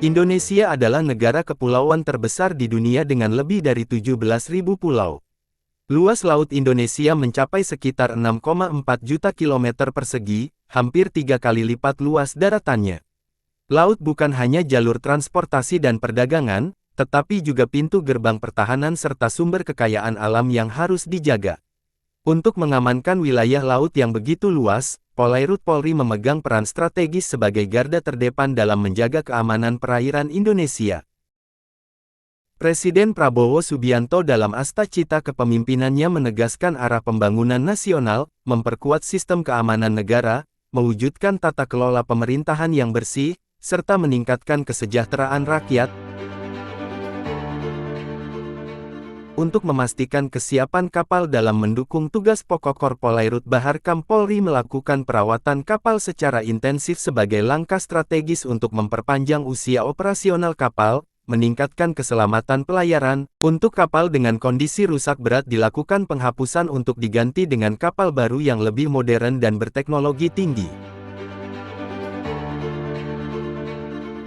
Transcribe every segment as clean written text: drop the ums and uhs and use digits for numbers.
Indonesia adalah negara kepulauan terbesar di dunia dengan lebih dari 17.000 pulau. Luas laut Indonesia mencapai sekitar 6,4 juta kilometer persegi, hampir 3 kali lipat luas daratannya. Laut bukan hanya jalur transportasi dan perdagangan, tetapi juga pintu gerbang pertahanan serta sumber kekayaan alam yang harus dijaga. Untuk mengamankan wilayah laut yang begitu luas, Polairut Polri memegang peran strategis sebagai garda terdepan dalam menjaga keamanan perairan Indonesia. Presiden Prabowo Subianto dalam Astacita kepemimpinannya menegaskan arah pembangunan nasional, memperkuat sistem keamanan negara, mewujudkan tata kelola pemerintahan yang bersih, serta meningkatkan kesejahteraan rakyat. Untuk memastikan kesiapan kapal dalam mendukung tugas pokok Korpolairut Baharkam, Polri melakukan perawatan kapal secara intensif sebagai langkah strategis untuk memperpanjang usia operasional kapal, meningkatkan keselamatan pelayaran. Untuk kapal dengan kondisi rusak berat dilakukan penghapusan untuk diganti dengan kapal baru yang lebih modern dan berteknologi tinggi.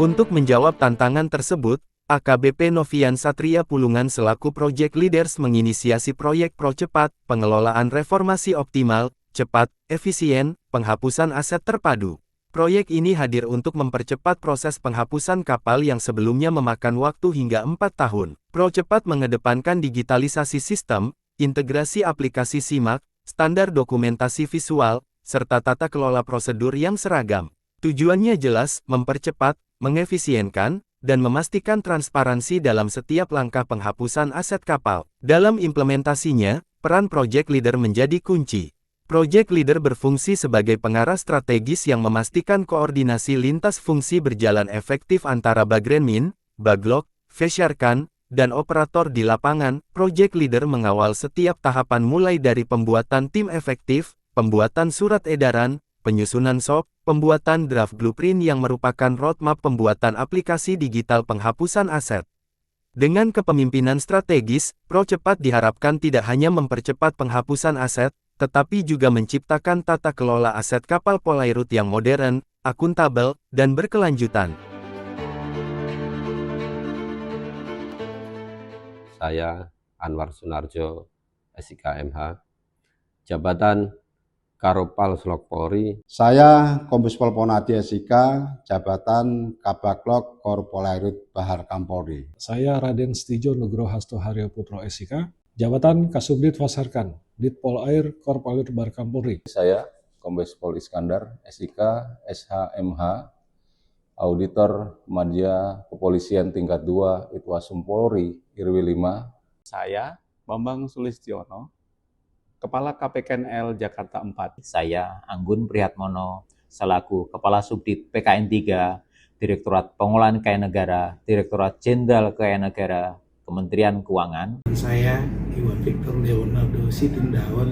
Untuk menjawab tantangan tersebut, AKBP Novian Satria Pulungan selaku Project Leaders menginisiasi proyek Procepat, pengelolaan reformasi optimal, cepat, efisien, penghapusan aset terpadu. Proyek ini hadir untuk mempercepat proses penghapusan kapal yang sebelumnya memakan waktu hingga 4 tahun. Procepat mengedepankan digitalisasi sistem, integrasi aplikasi SIMAK, standar dokumentasi visual, serta tata kelola prosedur yang seragam. Tujuannya jelas, mempercepat, mengefisienkan, dan memastikan transparansi dalam setiap langkah penghapusan aset kapal. Dalam implementasinya, peran Project Leader menjadi kunci. Project Leader berfungsi sebagai pengarah strategis yang memastikan koordinasi lintas fungsi berjalan efektif antara Bagrenmin, Baglok, Vesharkan, dan operator di lapangan. Project Leader mengawal setiap tahapan mulai dari pembuatan tim efektif, pembuatan surat edaran, penyusunan SOP, pembuatan draft blueprint yang merupakan roadmap pembuatan aplikasi digital penghapusan aset. Dengan kepemimpinan strategis, Procepat diharapkan tidak hanya mempercepat penghapusan aset, tetapi juga menciptakan tata kelola aset kapal Polairut yang modern, akuntabel, dan berkelanjutan. Saya Anwar Sunarjo, SIK MH, Jabatan Karopal Slok Polri. Saya Kombes Pol Ponadi SIK, Jabatan Kabaklok Korpolairut Baharkam Polri. Saya Raden Setijo Nugroho Hasto Haryo Putro SIK, Jabatan Kasubdit Vasharkan, Ditpol Air Korpolairut Baharkam Polri. Saya Kombes Pol Iskandar SIK, SHMH, Auditor Madya Kepolisian Tingkat 2 Itwasum Polri, IRW 5. Saya Bambang Sulistiono, Kepala KPKNL Jakarta 4. Saya Anggun Prihatmono, selaku Kepala Subdit PKN 3, Direktorat Pengolahan Kekayaan Negara, Direktorat Jenderal Kekayaan Negara, Kementerian Keuangan. Saya Iwan Victor Leonardo Sitindaon,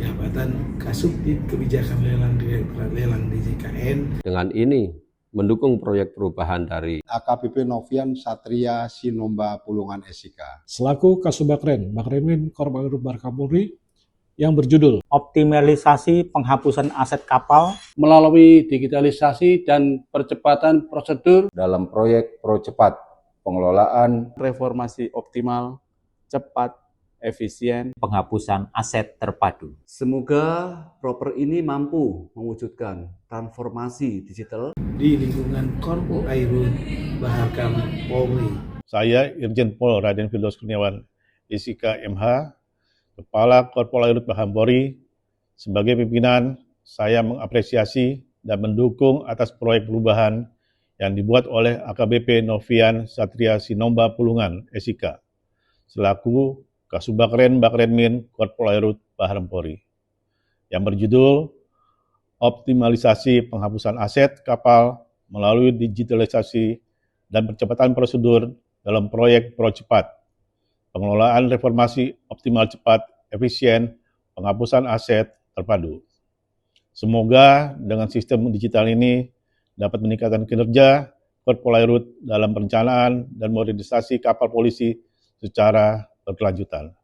Jabatan Kasubdit Kebijakan Lelang Direktorat Lelang DJKN. Dengan ini, mendukung proyek perubahan dari AKBP Novian Satria Sinomba Pulungan SIK. Selaku Kasubagren, Bagrenmin Korpolairut Baharkam Polri, yang berjudul Optimalisasi Penghapusan Aset Kapal melalui digitalisasi dan percepatan prosedur dalam proyek Procepat, pengelolaan reformasi optimal, cepat, efisien, penghapusan aset terpadu. Semoga proper ini mampu mewujudkan transformasi digital di lingkungan Korpolairut Baharkam Polri. Saya Irjen Pol Raden Firdaus Kurniawan, SIK MH, Kepala Korpolairut Baharkam Polri. Sebagai pimpinan, saya mengapresiasi dan mendukung atas proyek perubahan yang dibuat oleh AKBP Novian Satria Sinomba Pulungan SIK, selaku Kasubagren Bagrenmin Korpolairut Baharkam Polri, yang berjudul Optimalisasi Penghapusan Aset Kapal melalui digitalisasi dan percepatan prosedur dalam proyek Procepat, pengelolaan reformasi optimal cepat, efisien, penghapusan aset terpadu. Semoga dengan sistem digital ini dapat meningkatkan kinerja Korpolairut dalam perencanaan dan modernisasi kapal polisi secara berkelanjutan.